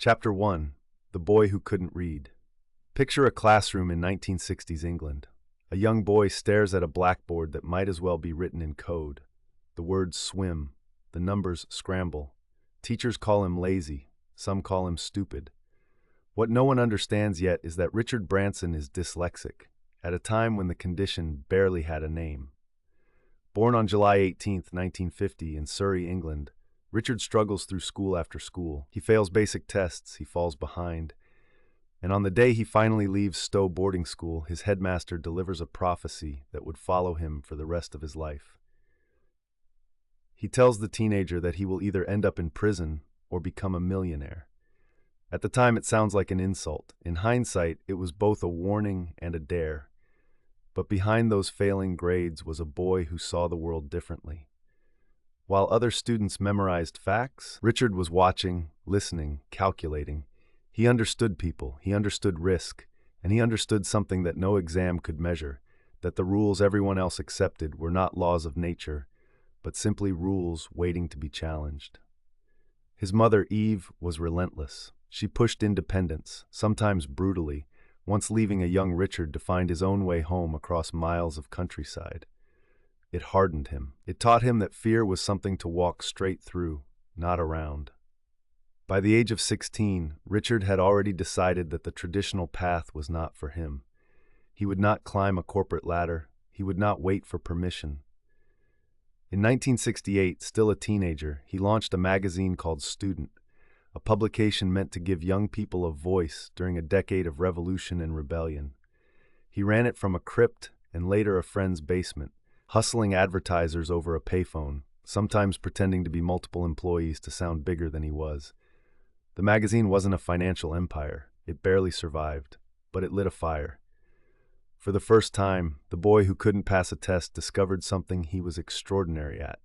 Chapter 1. The Boy Who Couldn't Read. Picture a classroom in 1960s England. A young boy stares at a blackboard that might as well be written in code. The words swim. The numbers scramble. Teachers call him lazy. Some call him stupid. What no one understands yet is that Richard Branson is dyslexic, at a time when the condition barely had a name. Born on July 18, 1950, in Surrey, England, Richard struggles through school after school. He fails basic tests, he falls behind. And on the day he finally leaves Stowe boarding school, his headmaster delivers a prophecy that would follow him for the rest of his life. He tells the teenager that he will either end up in prison or become a millionaire. At the time, it sounds like an insult. In hindsight, it was both a warning and a dare. But behind those failing grades was a boy who saw the world differently. While other students memorized facts, Richard was watching, listening, calculating. He understood people, he understood risk, and he understood something that no exam could measure, that the rules everyone else accepted were not laws of nature, but simply rules waiting to be challenged. His mother, Eve, was relentless. She pushed independence, sometimes brutally, once leaving a young Richard to find his own way home across miles of countryside. It hardened him. It taught him that fear was something to walk straight through, not around. By the age of 16, Richard had already decided that the traditional path was not for him. He would not climb a corporate ladder. He would not wait for permission. In 1968, still a teenager, he launched a magazine called Student, a publication meant to give young people a voice during a decade of revolution and rebellion. He ran it from a crypt and later a friend's basement, hustling advertisers over a payphone, sometimes pretending to be multiple employees to sound bigger than he was. The magazine wasn't a financial empire. It barely survived, but it lit a fire. For the first time, the boy who couldn't pass a test discovered something he was extraordinary at,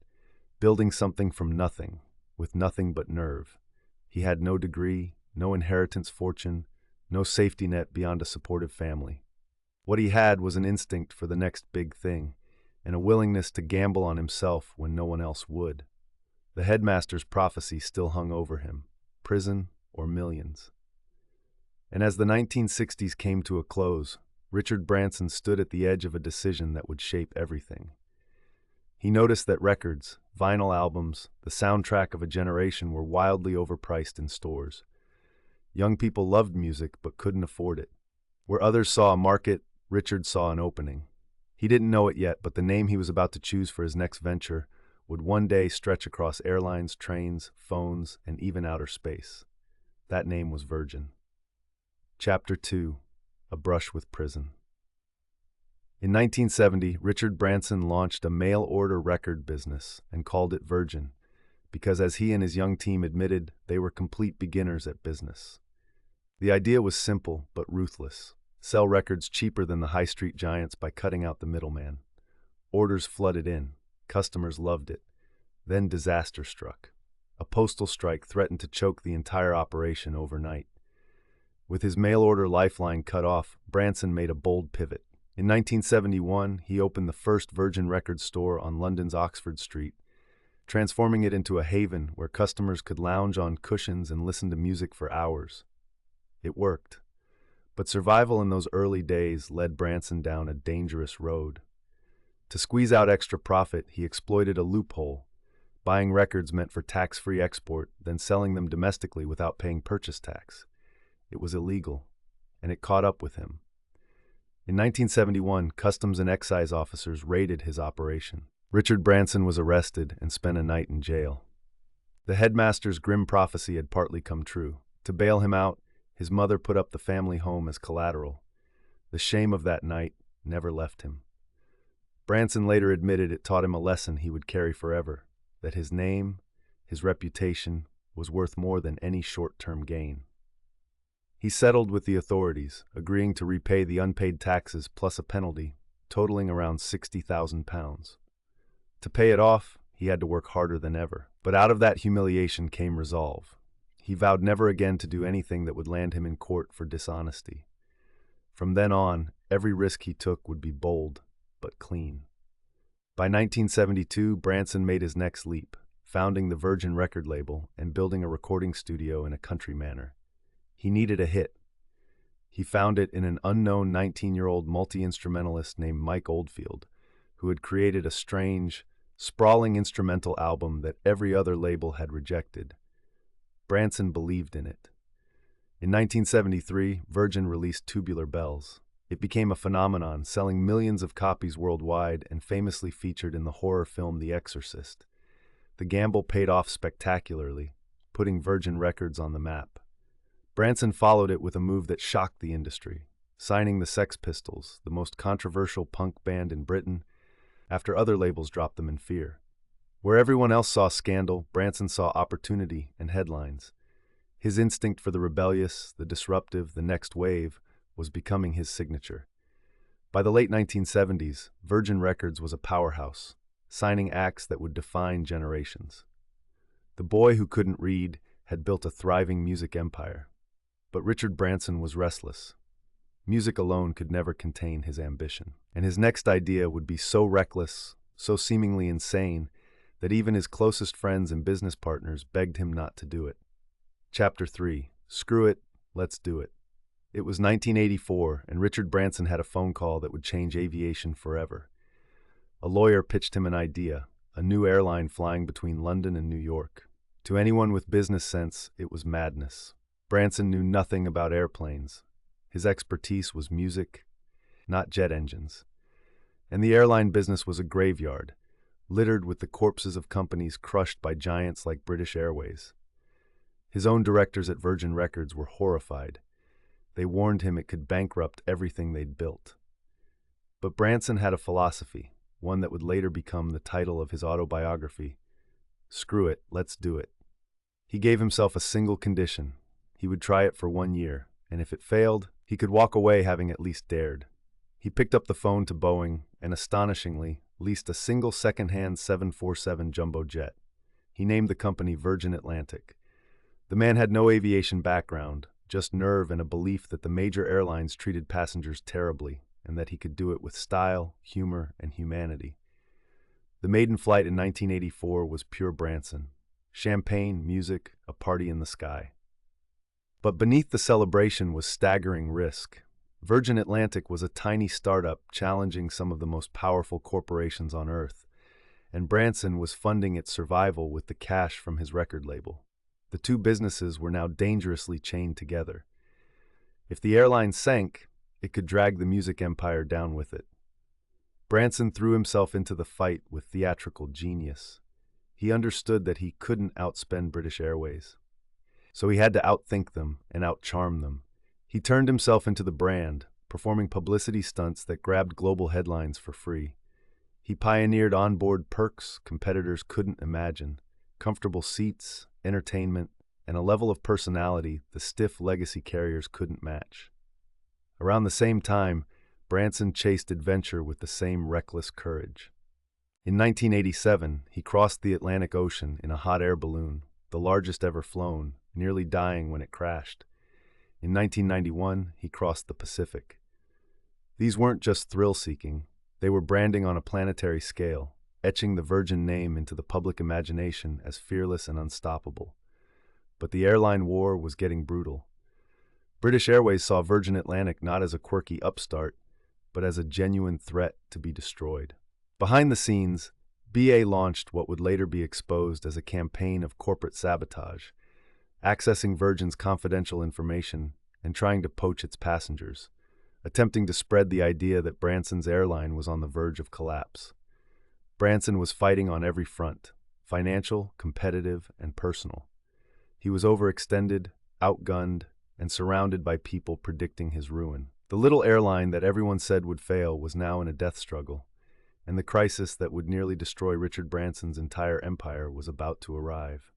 building something from nothing, with nothing but nerve. He had no degree, no inheritance fortune, no safety net beyond a supportive family. What he had was an instinct for the next big thing, and a willingness to gamble on himself when no one else would. The headmaster's prophecy still hung over him: prison or millions. And as the 1960s came to a close, Richard Branson stood at the edge of a decision that would shape everything. He noticed that records, vinyl albums, the soundtrack of a generation were wildly overpriced in stores. Young people loved music but couldn't afford it. Where others saw a market, Richard saw an opening. He didn't know it yet, but the name he was about to choose for his next venture would one day stretch across airlines, trains, phones, and even outer space. That name was Virgin. Chapter 2. A Brush with Prison. In 1970, Richard Branson launched a mail-order record business and called it Virgin, because as he and his young team admitted, they were complete beginners at business. The idea was simple but ruthless: sell records cheaper than the high street giants by cutting out the middleman. Orders flooded in. Customers loved it. Then disaster struck. A postal strike threatened to choke the entire operation overnight. With his mail-order lifeline cut off, Branson made a bold pivot. In 1971, he opened the first Virgin Records store on London's Oxford Street, transforming it into a haven where customers could lounge on cushions and listen to music for hours. It worked. But survival in those early days led Branson down a dangerous road. To squeeze out extra profit, he exploited a loophole, buying records meant for tax-free export, then selling them domestically without paying purchase tax. It was illegal, and it caught up with him. In 1971, Customs and Excise officers raided his operation. Richard Branson was arrested and spent a night in jail. The headmaster's grim prophecy had partly come true. To bail him out, his mother put up the family home as collateral. The shame of that night never left him. Branson later admitted it taught him a lesson he would carry forever, that his name, his reputation, was worth more than any short-term gain. He settled with the authorities, agreeing to repay the unpaid taxes plus a penalty, totaling around £60,000. To pay it off, he had to work harder than ever. But out of that humiliation came resolve. He vowed never again to do anything that would land him in court for dishonesty. From then on, every risk he took would be bold, but clean. By 1972, Branson made his next leap, founding the Virgin record label and building a recording studio in a country manor. He needed a hit. He found it in an unknown 19-year-old multi-instrumentalist named Mike Oldfield, who had created a strange, sprawling instrumental album that every other label had rejected. Branson believed in it. In 1973, Virgin released Tubular Bells. It became a phenomenon, selling millions of copies worldwide and famously featured in the horror film The Exorcist. The gamble paid off spectacularly, putting Virgin Records on the map. Branson followed it with a move that shocked the industry, signing the Sex Pistols, the most controversial punk band in Britain, after other labels dropped them in fear. Where everyone else saw scandal, Branson saw opportunity and headlines. His instinct for the rebellious, the disruptive, the next wave was becoming his signature. By the late 1970s, Virgin Records was a powerhouse, signing acts that would define generations. The boy who couldn't read had built a thriving music empire. But Richard Branson was restless. Music alone could never contain his ambition, and his next idea would be so reckless, so seemingly insane, that even his closest friends and business partners begged him not to do it. Chapter 3. Screw it, let's do it. It was 1984, and Richard Branson had a phone call that would change aviation forever. A lawyer pitched him an idea, a new airline flying between London and New York. To anyone with business sense, it was madness. Branson knew nothing about airplanes. His expertise was music, not jet engines. And the airline business was a graveyard, littered with the corpses of companies crushed by giants like British Airways. His own directors at Virgin Records were horrified. They warned him it could bankrupt everything they'd built. But Branson had a philosophy, one that would later become the title of his autobiography. Screw it, let's do it. He gave himself a single condition. He would try it for 1 year, and if it failed, he could walk away having at least dared. He picked up the phone to Boeing and, astonishingly, leased a single second-hand 747 jumbo jet. He named the company Virgin Atlantic. The man had no aviation background, just nerve and a belief that the major airlines treated passengers terribly, and that he could do it with style, humor, and humanity. The maiden flight in 1984 was pure Branson. Champagne, music, a party in the sky. But beneath the celebration was staggering risk. Virgin Atlantic was a tiny startup challenging some of the most powerful corporations on Earth, and Branson was funding its survival with the cash from his record label. The two businesses were now dangerously chained together. If the airline sank, it could drag the music empire down with it. Branson threw himself into the fight with theatrical genius. He understood that he couldn't outspend British Airways. So he had to outthink them and outcharm them. He turned himself into the brand, performing publicity stunts that grabbed global headlines for free. He pioneered onboard perks competitors couldn't imagine, comfortable seats, entertainment, and a level of personality the stiff legacy carriers couldn't match. Around the same time, Branson chased adventure with the same reckless courage. In 1987, he crossed the Atlantic Ocean in a hot air balloon, the largest ever flown, nearly dying when it crashed. In 1991, he crossed the Pacific. These weren't just thrill-seeking, they were branding on a planetary scale, etching the Virgin name into the public imagination as fearless and unstoppable. But the airline war was getting brutal. British Airways saw Virgin Atlantic not as a quirky upstart, but as a genuine threat to be destroyed. Behind the scenes, BA launched what would later be exposed as a campaign of corporate sabotage, accessing Virgin's confidential information and trying to poach its passengers, attempting to spread the idea that Branson's airline was on the verge of collapse. Branson was fighting on every front, financial, competitive, and personal. He was overextended, outgunned, and surrounded by people predicting his ruin. The little airline that everyone said would fail was now in a death struggle, and the crisis that would nearly destroy Richard Branson's entire empire was about to arrive.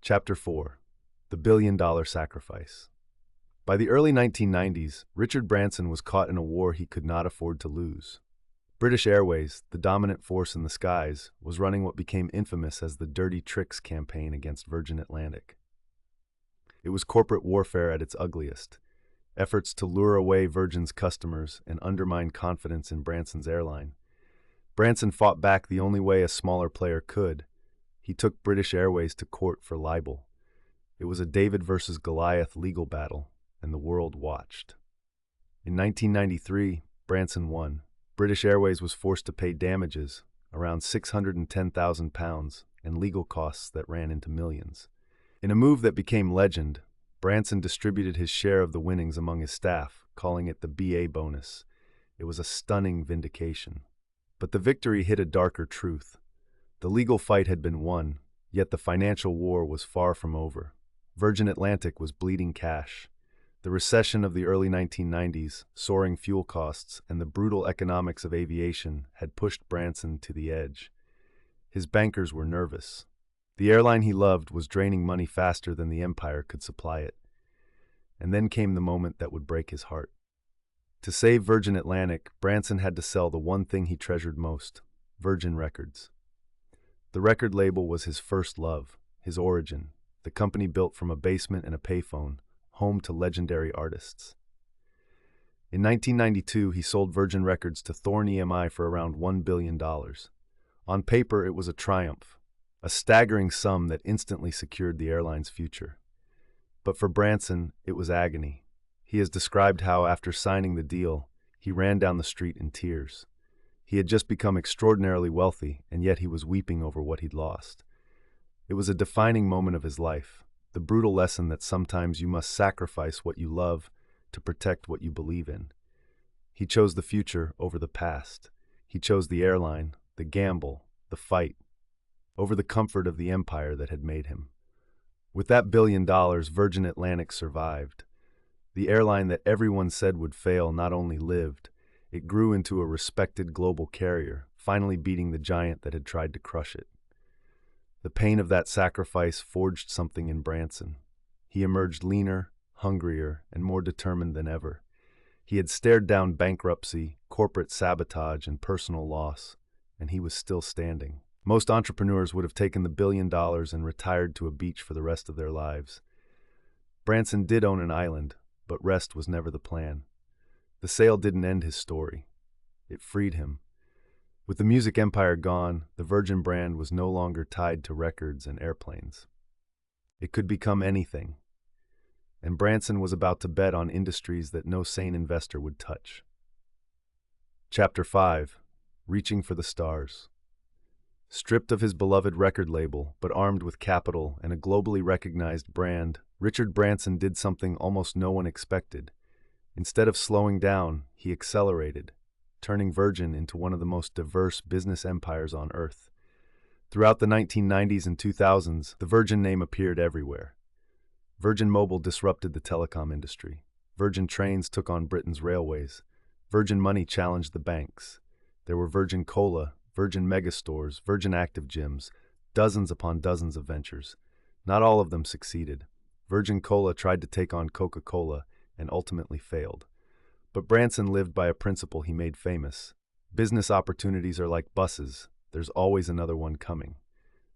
Chapter 4. The Billion-Dollar Sacrifice. By the early 1990s, Richard Branson was caught in a war he could not afford to lose. British Airways, the dominant force in the skies, was running what became infamous as the Dirty Tricks campaign against Virgin Atlantic. It was corporate warfare at its ugliest, efforts to lure away Virgin's customers and undermine confidence in Branson's airline. Branson fought back the only way a smaller player could. He took British Airways to court for libel. It was a David versus Goliath legal battle, and the world watched. In 1993, Branson won. British Airways was forced to pay damages, around £610,000, and legal costs that ran into millions. In a move that became legend, Branson distributed his share of the winnings among his staff, calling it the BA bonus. It was a stunning vindication. But the victory hid a darker truth. The legal fight had been won, yet the financial war was far from over. Virgin Atlantic was bleeding cash. The recession of the early 1990s, soaring fuel costs, and the brutal economics of aviation had pushed Branson to the edge. His bankers were nervous. The airline he loved was draining money faster than the empire could supply it. And then came the moment that would break his heart. To save Virgin Atlantic, Branson had to sell the one thing he treasured most, Virgin Records. The record label was his first love, his origin, the company built from a basement and a payphone, home to legendary artists. In 1992, he sold Virgin Records to Thorn EMI for around $1 billion. On paper, it was a triumph, a staggering sum that instantly secured the airline's future. But for Branson, it was agony. He has described how, after signing the deal, he ran down the street in tears. He had just become extraordinarily wealthy, and yet he was weeping over what he'd lost. It was a defining moment of his life, the brutal lesson that sometimes you must sacrifice what you love to protect what you believe in. He chose the future over the past. He chose the airline, the gamble, the fight, over the comfort of the empire that had made him. With that $1 billion, Virgin Atlantic survived. The airline that everyone said would fail not only lived, it grew into a respected global carrier, finally beating the giant that had tried to crush it. The pain of that sacrifice forged something in Branson. He emerged leaner, hungrier, and more determined than ever. He had stared down bankruptcy, corporate sabotage, and personal loss, and he was still standing. Most entrepreneurs would have taken the $1 billion and retired to a beach for the rest of their lives. Branson did own an island, but rest was never the plan. The sale didn't end his story. It freed him. With the music empire gone, the Virgin brand was no longer tied to records and airplanes. It could become anything. And Branson was about to bet on industries that no sane investor would touch. Chapter 5. Reaching for the Stars. Stripped of his beloved record label, but armed with capital and a globally recognized brand, Richard Branson did something almost no one expected. Instead of slowing down, he accelerated, turning Virgin into one of the most diverse business empires on Earth. Throughout the 1990s and 2000s, the Virgin name appeared everywhere. Virgin Mobile disrupted the telecom industry. Virgin Trains took on Britain's railways. Virgin Money challenged the banks. There were Virgin Cola, Virgin Megastores, Virgin Active Gyms, dozens upon dozens of ventures. Not all of them succeeded. Virgin Cola tried to take on Coca-Cola and ultimately failed. But Branson lived by a principle he made famous. Business opportunities are like buses. There's always another one coming.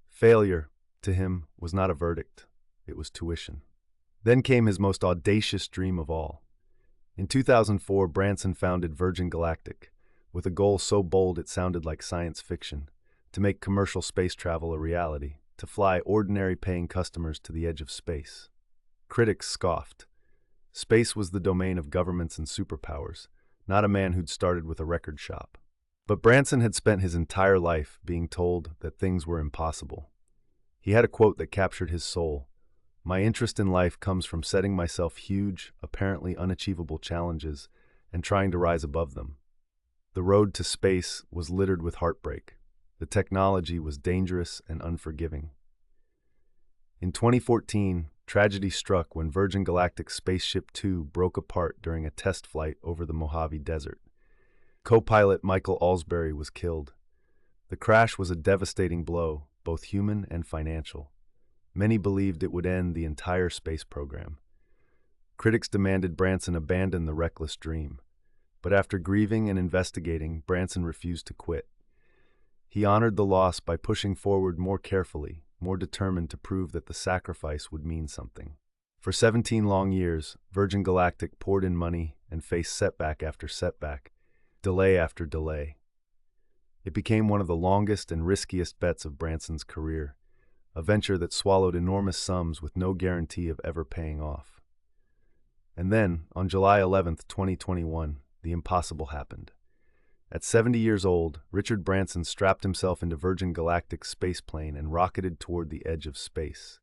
Failure, to him, was not a verdict. It was tuition. Then came his most audacious dream of all. In 2004, Branson founded Virgin Galactic, with a goal so bold it sounded like science fiction, to make commercial space travel a reality, to fly ordinary paying customers to the edge of space. Critics scoffed. Space was the domain of governments and superpowers, not a man who'd started with a record shop. But Branson had spent his entire life being told that things were impossible. He had a quote that captured his soul. "My interest in life comes from setting myself huge, apparently unachievable challenges and trying to rise above them." The road to space was littered with heartbreak. The technology was dangerous and unforgiving. In 2014, tragedy struck when Virgin Galactic's Spaceship Two broke apart during a test flight over the Mojave Desert. Co-pilot Michael Alsbury was killed. The crash was a devastating blow, both human and financial. Many believed it would end the entire space program. Critics demanded Branson abandon the reckless dream. But after grieving and investigating, Branson refused to quit. He honored the loss by pushing forward more carefully, more determined to prove that the sacrifice would mean something. For 17 long years, Virgin Galactic poured in money and faced setback after setback, delay after delay. It became one of the longest and riskiest bets of Branson's career. a venture that swallowed enormous sums with no guarantee of ever paying off. And then, on July 11th, 2021, the impossible happened. At 70 years old, Richard Branson strapped himself into Virgin Galactic's spaceplane and rocketed toward the edge of space.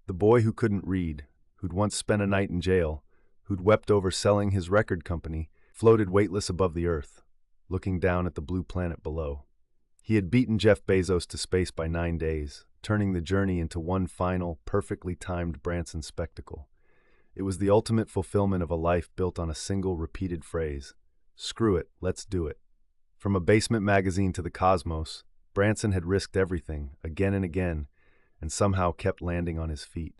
The boy who couldn't read, who'd once spent a night in jail, who'd wept over selling his record company, floated weightless above the Earth, looking down at the blue planet below. He had beaten Jeff Bezos to space by 9 days, turning the journey into one final, perfectly timed Branson spectacle. It was the ultimate fulfillment of a life built on a single repeated phrase: "Screw it, let's do it." From a basement magazine to the cosmos, Branson had risked everything, again and again, and somehow kept landing on his feet.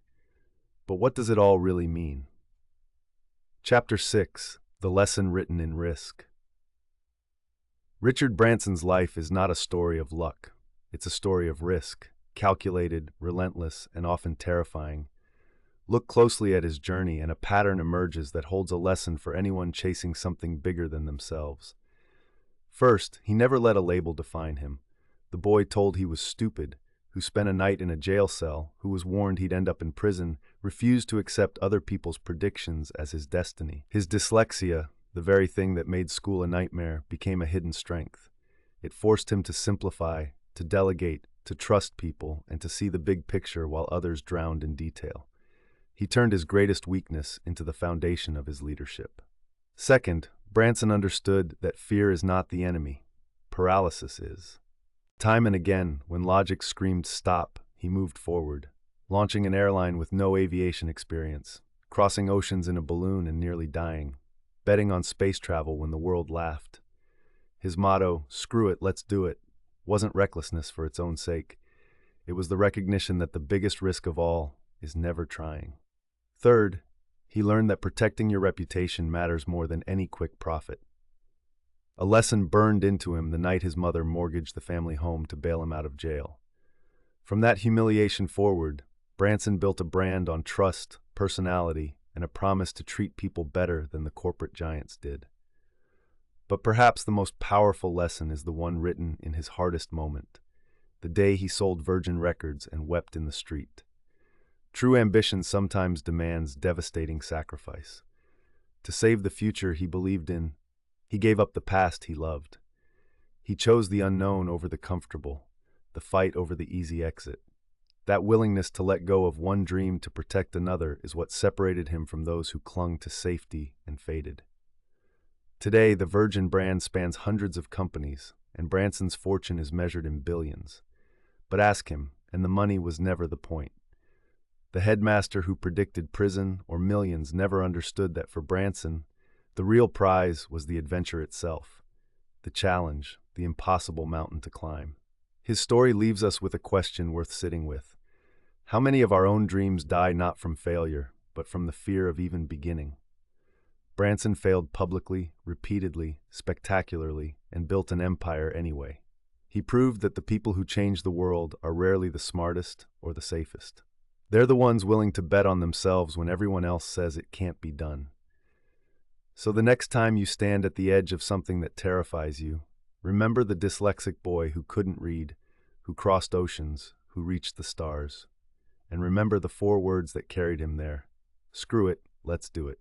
But what does it all really mean? Chapter 6: The Lesson Written in Risk. Richard Branson's life is not a story of luck. It's a story of risk, calculated, relentless, and often terrifying. Look closely at his journey, and a pattern emerges that holds a lesson for anyone chasing something bigger than themselves. First, he never let a label define him. The boy told he was stupid, who spent a night in a jail cell, who was warned he'd end up in prison, refused to accept other people's predictions as his destiny. His dyslexia, the very thing that made school a nightmare, became a hidden strength. It forced him to simplify, to delegate, to trust people, and to see the big picture while others drowned in detail. He turned his greatest weakness into the foundation of his leadership. Second, Branson understood that fear is not the enemy. Paralysis is. Time and again, when logic screamed stop, he moved forward, launching an airline with no aviation experience, crossing oceans in a balloon and nearly dying, betting on space travel when the world laughed. His motto, "Screw it, let's do it," wasn't recklessness for its own sake. It was the recognition that the biggest risk of all is never trying. Third, he learned that protecting your reputation matters more than any quick profit. A lesson burned into him the night his mother mortgaged the family home to bail him out of jail. From that humiliation forward, Branson built a brand on trust, personality, and a promise to treat people better than the corporate giants did. But perhaps the most powerful lesson is the one written in his hardest moment, the day he sold Virgin Records and wept in the street. True ambition sometimes demands devastating sacrifice. To save the future he believed in, he gave up the past he loved. He chose the unknown over the comfortable, the fight over the easy exit. That willingness to let go of one dream to protect another is what separated him from those who clung to safety and faded. Today, the Virgin brand spans hundreds of companies, and Branson's fortune is measured in billions. But ask him, and the money was never the point. The headmaster who predicted prison or millions never understood that for Branson, the real prize was the adventure itself, the challenge, the impossible mountain to climb. His story leaves us with a question worth sitting with. How many of our own dreams die not from failure, but from the fear of even beginning? Branson failed publicly, repeatedly, spectacularly, and built an empire anyway. He proved that the people who change the world are rarely the smartest or the safest. They're the ones willing to bet on themselves when everyone else says it can't be done. So the next time you stand at the edge of something that terrifies you, remember the dyslexic boy who couldn't read, who crossed oceans, who reached the stars. And remember the 4 words that carried him there: "Screw it, let's do it."